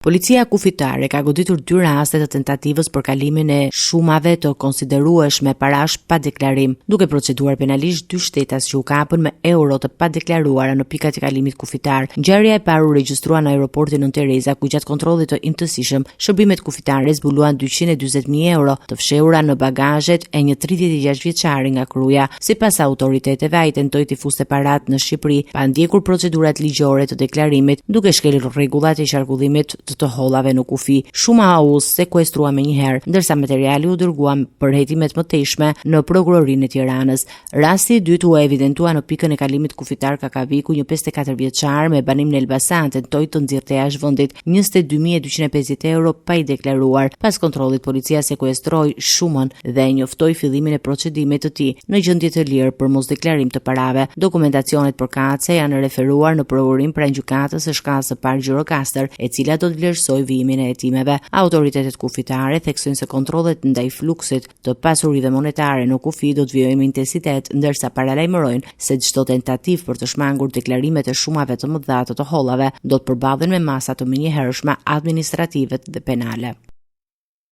Policia kufitare ka goditur 2 raste të tentativës për kalimin e shumave të konsiderueshme parash pa deklarim, duke proceduar penalisht 2 shtetas që u kapën me euro të pa deklaruara në pikat e kalimit kufitar. Ngjarja e parë u regjistrua në aeroportin Nën Tereza, ku gjatë kontrollit të imtësishëm, shërbimet kufitare zbuluan 240.000 euro të fshehura në bagazhet e një 36 vjeçari nga Kruja. Sipas autoriteteve, ai tentoi të fuste parat në Shqipëri pa ndjekur procedurat ligjore të deklarimit, duke shkelur rregullat e qarkullimit të hollave në kufi. Shuma u sekuestrua menjëherë, ndërsa materiali u dërgua për hetimet më tejshme në prokurorinë e Tiranës. Rasti i dytë u evidentua në pikën e kalimit kufitar Kakaviku, një 54 vjeçar me banim në Elbasan tentoi të nxirrte jashtë vendit 22.250 euro pa i deklaruar. Pas kontrollit, policia sekuestroi shumën dhe njoftoi fillimin e procedimit të tij në gjendje të lirë për mosdeklarim të parave. Dokumentacionet përkatëse janë referuar në provërinë pranë gjykatës së shkallës së parë Gjirokastër, e cila do të vlerësoj vijimin e hetimeve. Autoritetet kufitare theksojnë se kontrollet ndaj fluksit të pasurive monetare në kufi do të vijojnë me intensitet, ndërsa paralajmërojnë se çdo tentativë për të shmangur deklarimet e shumave të mëdha të hollave do të përballen me masa të menjëhershme administrative dhe penale.